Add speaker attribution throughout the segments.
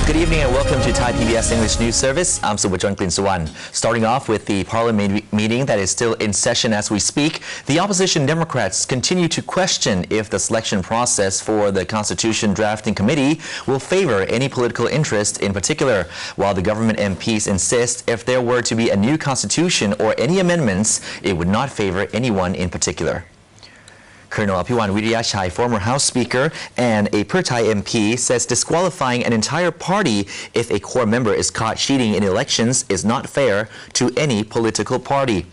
Speaker 1: Good evening and welcome to ThaiPBS English News Service. I'm Subhajan Klinsawan. Starting off with the Parliament meeting that is still in session as we speak, the opposition Democrats continue to question if the selection process for the Constitution Drafting Committee will favor any political interest in particular, while the government MPs insist if there were to be a new constitution or any amendments, it would not favor anyone in particular. Colonel Apiwan Wiriyachai, former House Speaker and a Thai MP, says disqualifying an entire party if a core member is caught cheating in elections is not fair to any political party.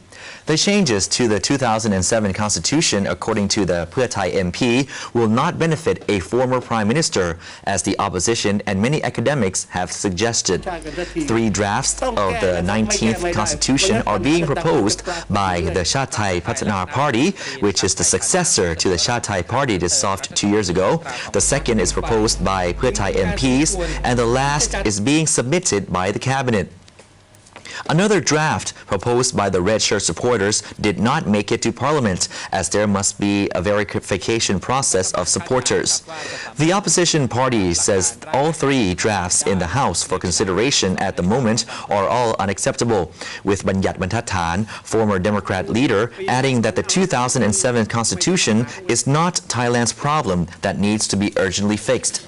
Speaker 1: The changes to the 2007 Constitution, according to the Thai MP, will not benefit a former Prime Minister, as the opposition and many academics have suggested. 3 drafts of the 19th Constitution are being proposed by the Shat Thai Patana Party, which is the successor to the Shat Thai Party dissolved 2 years ago. The second is proposed by Thai MPs, and the last is being submitted by the Cabinet. Another draft proposed by the Red Shirt supporters did not make it to Parliament, as there must be a verification process of supporters. The opposition party says all 3 drafts in the House for consideration at the moment are all unacceptable, with Banyat Bantathan, former Democrat leader, adding that the 2007 Constitution is not Thailand's problem that needs to be urgently fixed.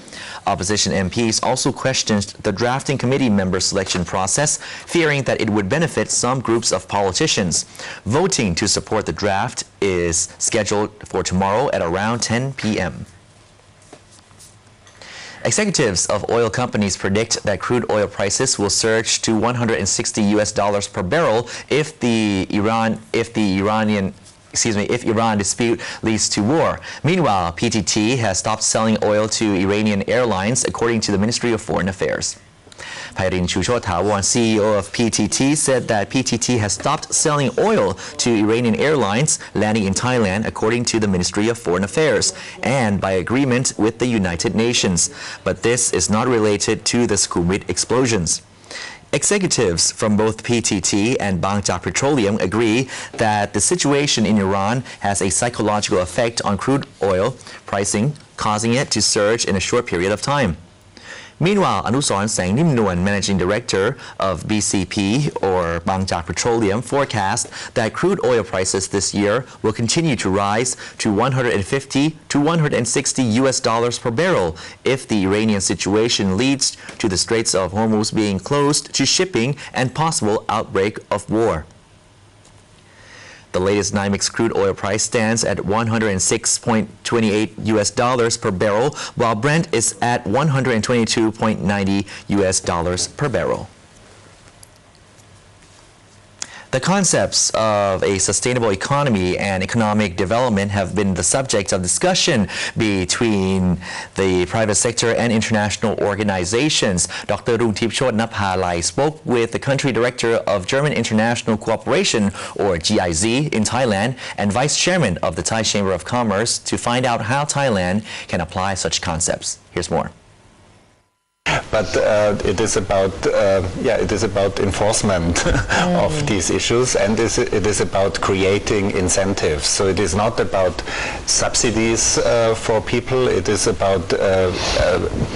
Speaker 1: Opposition MPs also questioned the drafting committee member selection process, fearing that it would benefit some groups of politicians. Voting to support the draft is scheduled for tomorrow at around 10 p.m. Executives of oil companies predict that crude oil prices will surge to $160 per barrel if Iran dispute leads to war. Meanwhile, PTT has stopped selling oil to Iranian airlines, according to the Ministry of Foreign Affairs. Phairin Chuchothawon, CEO of PTT, said that PTT has stopped selling oil to Iranian airlines landing in Thailand, according to the Ministry of Foreign Affairs, and by agreement with the United Nations. But this is not related to the Sukhumvit explosions. Executives from both PTT and Bangchak Petroleum agree that the situation in Iran has a psychological effect on crude oil pricing, causing it to surge in a short period of time. Meanwhile, Anusorn Saingnimnuan, managing director of BCP or Bangchak Petroleum, forecast that crude oil prices this year will continue to rise to $150 to $160 per barrel if the Iranian situation leads to the Straits of Hormuz being closed to shipping and possible outbreak of war. The latest NYMEX crude oil price stands at $106.28 per barrel, while Brent is at $122.90 per barrel. The concepts of a sustainable economy and economic development have been the subject of discussion between the private sector and international organizations. Dr. Rungtipchot Naphalai spoke with the country director of German International Cooperation, or GIZ, in Thailand, and vice chairman of the Thai Chamber of Commerce to find out how Thailand can apply such concepts. Here's more.
Speaker 2: But it is about enforcement of these issues, and it is about creating incentives. So it is not about subsidies for people. It is about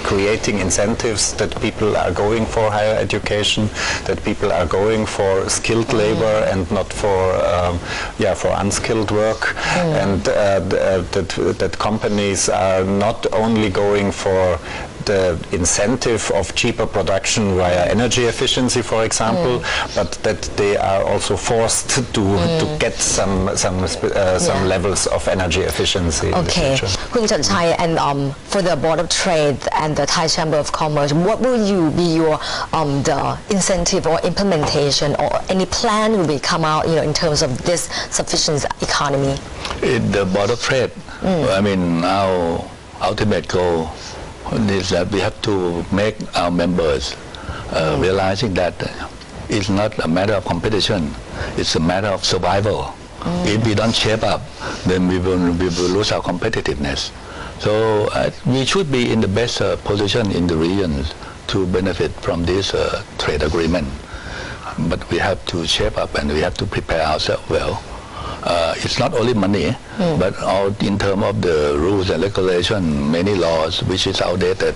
Speaker 2: creating incentives that people are going for higher education, that people are going for skilled labor and not for unskilled work, and that companies are not only going for the incentive of cheaper production via energy efficiency, for example, but that they are also forced to get some levels of energy efficiency in the future.
Speaker 3: Khun Chanchay, and for the Board of Trade and the Thai Chamber of Commerce, what will be your the incentive or implementation, or any plan will be come out, in terms of this sufficient economy?
Speaker 4: In the Board of Trade, I mean, our ultimate goal is that we have to make our members realizing that it's not a matter of competition, it's a matter of survival. If we don't shape up, then we will lose our competitiveness. So we should be in the best position in the region to benefit from this trade agreement. But we have to shape up and we have to prepare ourselves well it's not only money, but all in terms of the rules and regulation, many laws which is outdated.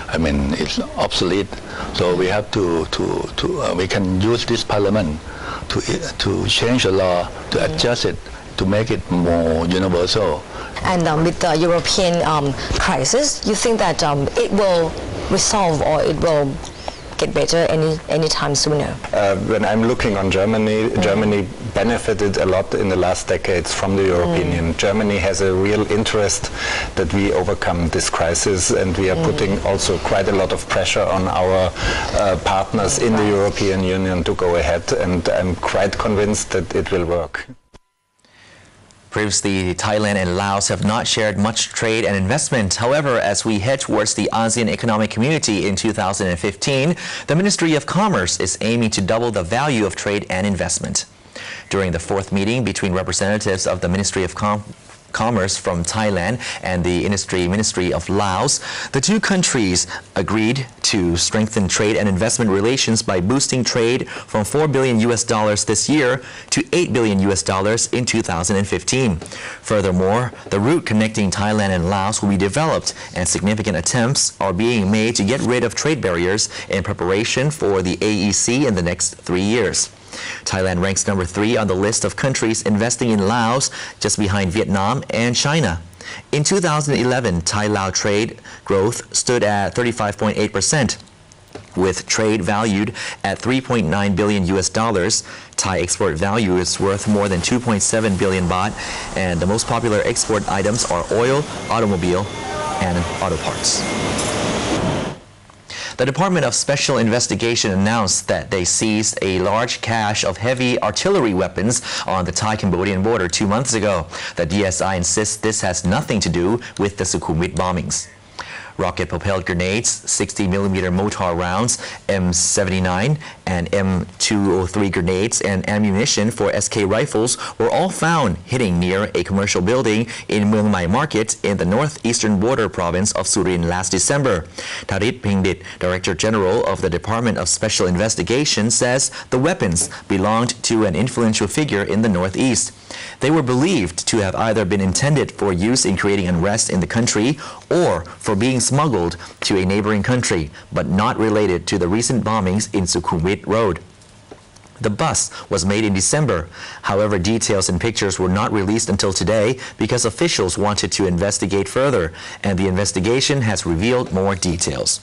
Speaker 4: I mean, it's obsolete. So we have to we can use this parliament to change the law, to adjust it, to make it more universal.
Speaker 3: And with the European crisis, you think that it will resolve or it will get better anytime sooner?
Speaker 2: When I'm looking on Germany, Germany benefited a lot in the last decades from the European Union. Germany has a real interest that we overcome this crisis, and we are putting also quite a lot of pressure on our partners in the European Union to go ahead, and I'm quite convinced that it will work.
Speaker 1: Previously, Thailand and Laos have not shared much trade and investment. However, as we head towards the ASEAN Economic Community in 2015, the Ministry of Commerce is aiming to double the value of trade and investment. During the fourth meeting between representatives of the Ministry of Commerce from Thailand and the Ministry of Laos, the two countries agreed to strengthen trade and investment relations by boosting trade from $4 billion this year to $8 billion in 2015. Furthermore, the route connecting Thailand and Laos will be developed, and significant attempts are being made to get rid of trade barriers in preparation for the AEC in the next 3 years. Thailand ranks number 3 on the list of countries investing in Laos, just behind Vietnam and China. In 2011, Thai-Lao trade growth stood at 35.8%, with trade valued at $3.9 billion. Thai export value is worth more than 2.7 billion baht, and the most popular export items are oil, automobile, and auto parts. The Department of Special Investigation announced that they seized a large cache of heavy artillery weapons on the Thai-Cambodian border 2 months ago. The DSI insists this has nothing to do with the Sukhumvit bombings. Rocket-propelled grenades, 60mm mortar rounds, M79 and M203 grenades, and ammunition for SK rifles were all found hitting near a commercial building in Mueang Mai Market in the northeastern border province of Surin last December. Tharit Pingdit, Director General of the Department of Special Investigation, says the weapons belonged to an influential figure in the northeast. They were believed to have either been intended for use in creating unrest in the country or for being smuggled to a neighboring country, but not related to the recent bombings in Sukhumvit Road. The bust was made in December. However, details and pictures were not released until today because officials wanted to investigate further, and the investigation has revealed more details.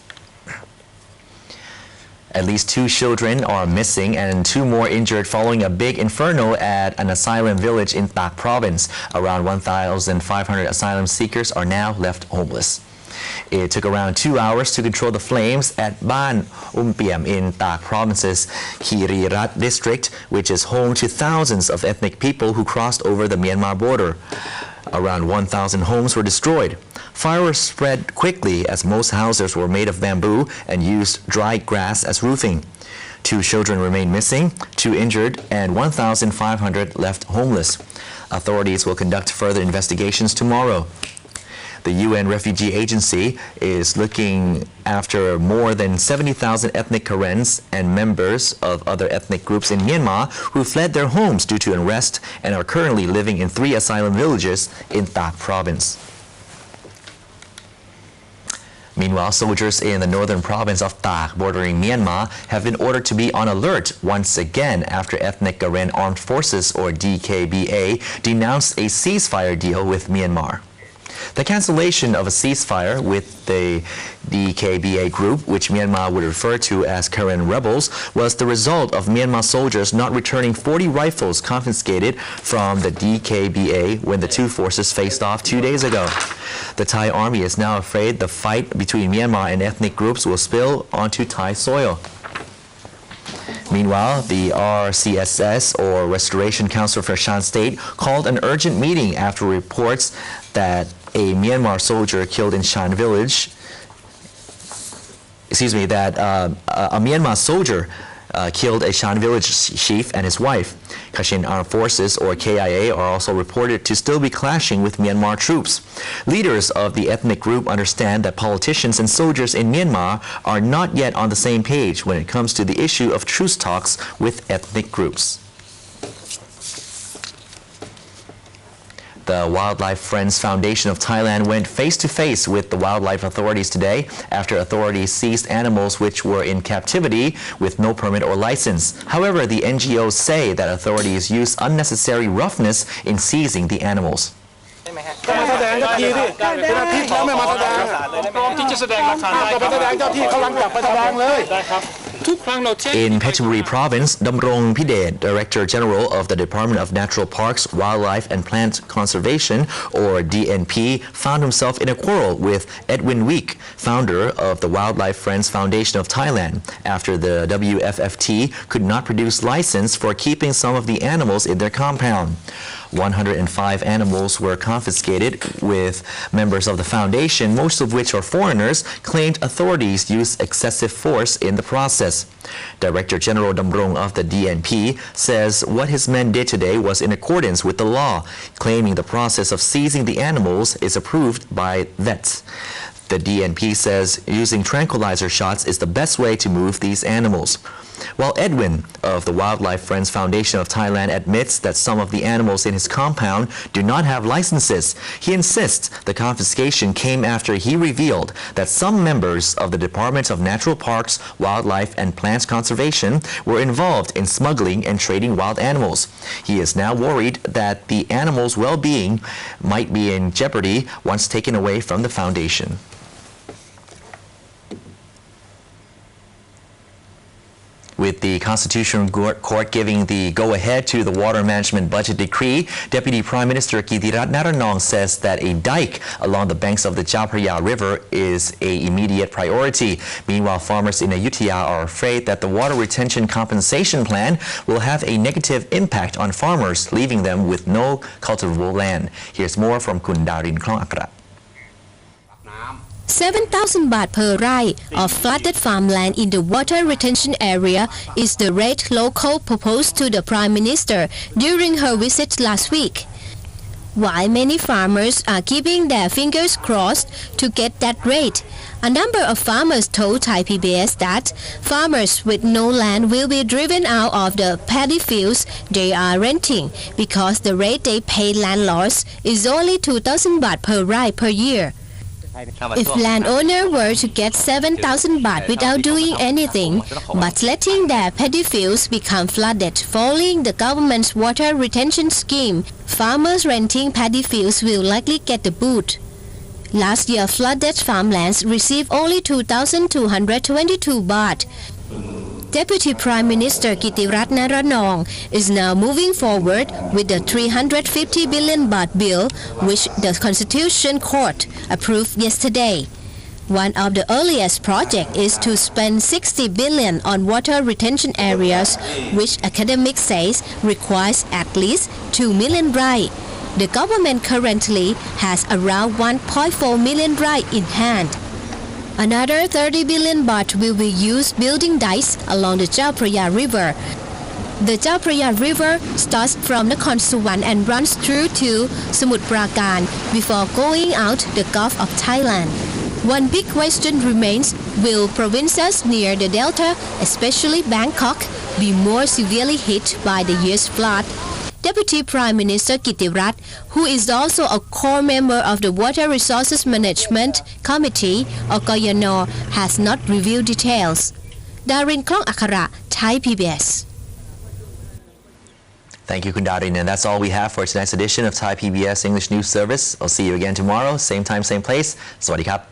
Speaker 1: At least 2 children are missing and 2 more injured following a big inferno at an asylum village in Tak province. Around 1,500 asylum seekers are now left homeless. It took around 2 hours to control the flames at Ban Umpiam in Tak province's Kirirat district, which is home to thousands of ethnic people who crossed over the Myanmar border. Around 1,000 homes were destroyed. Fire spread quickly as most houses were made of bamboo and used dry grass as roofing. 2 children remain missing, 2 injured, and 1,500 left homeless. Authorities will conduct further investigations tomorrow. The UN Refugee Agency is looking after more than 70,000 ethnic Karens and members of other ethnic groups in Myanmar who fled their homes due to unrest and are currently living in 3 asylum villages in Tak province. Meanwhile, soldiers in the northern province of Tak, bordering Myanmar, have been ordered to be on alert once again after ethnic Karen Armed Forces, or DKBA, denounced a ceasefire deal with Myanmar. The cancellation of a ceasefire with the DKBA group, which Myanmar would refer to as Karen rebels, was the result of Myanmar soldiers not returning 40 rifles confiscated from the DKBA when the 2 forces faced off 2 days ago. The Thai army is now afraid the fight between Myanmar and ethnic groups will spill onto Thai soil. Meanwhile, the RCSS, or Restoration Council for Shan State, called an urgent meeting after reports that a Myanmar soldier killed in Shan village, a Myanmar soldier killed a Shan village chief and his wife. Kachin Armed Forces, or KIA, are also reported to still be clashing with Myanmar troops. Leaders of the ethnic group understand that politicians and soldiers in Myanmar are not yet on the same page when it comes to the issue of truce talks with ethnic groups. The Wildlife Friends Foundation of Thailand went face-to-face with the wildlife authorities today after authorities seized animals which were in captivity with no permit or license. However, the NGOs say that authorities used unnecessary roughness in seizing the animals. In Phetchaburi Province, Damrong Pidet, Director General of the Department of Natural Parks, Wildlife and Plant Conservation, or DNP, found himself in a quarrel with Edwin Week, founder of the Wildlife Friends Foundation of Thailand, after the WFFT could not produce license for keeping some of the animals in their compound. 105 animals were confiscated, with members of the foundation, most of which are foreigners, claimed authorities used excessive force in the process. Director General Damrong of the DNP says what his men did today was in accordance with the law, claiming the process of seizing the animals is approved by vets. The DNP says using tranquilizer shots is the best way to move these animals. While Edwin of the Wildlife Friends Foundation of Thailand admits that some of the animals in his compound do not have licenses, he insists the confiscation came after he revealed that some members of the Department of Natural Parks, Wildlife and Plant Conservation were involved in smuggling and trading wild animals. He is now worried that the animals' well-being might be in jeopardy once taken away from the foundation. With the Constitutional Court giving the go-ahead to the Water Management Budget Decree, Deputy Prime Minister Kitirat Naranong says that a dike along the banks of the Chao Phraya River is an immediate priority. Meanwhile, farmers in Ayutthaya are afraid that the water retention compensation plan will have a negative impact on farmers, leaving them with no cultivable land. Here's more from Kun Darin Klong-Akra.
Speaker 5: 7,000 baht per rai of flooded farmland in the water retention area is the rate local proposed to the Prime Minister during her visit last week. While many farmers are keeping their fingers crossed to get that rate, a number of farmers told ThaiPBS that farmers with no land will be driven out of the paddy fields they are renting because the rate they pay landlords is only 2,000 baht per rai per year. If landowner were to get 7,000 baht without doing anything, but letting their paddy fields become flooded following the government's water retention scheme, farmers renting paddy fields will likely get the boot. Last year, flooded farmlands received only 2,222 baht. Deputy Prime Minister Kitirat Naranong is now moving forward with the 350 billion baht bill, which the Constitution Court approved yesterday. One of the earliest projects is to spend 60 billion on water retention areas, which academics says requires at least 2 million rai. The government currently has around 1.4 million rai in hand. Another 30 billion baht will be used building dikes along the Chao Phraya River. The Chao Phraya River starts from the Const and runs through to Samut Prakan before going out the Gulf of Thailand. One big question remains: will provinces near the delta, especially Bangkok, be more severely hit by the year's flood? Deputy Prime Minister Kitirat, who is also a core member of the Water Resources Management Committee, or GYNO, has not revealed details. Darin Klong-Akra, Thai PBS.
Speaker 1: Thank you, Kun Darin, and that's all we have for tonight's edition of Thai PBS English News Service. I'll see you again tomorrow, same time, same place. Sawadee krap.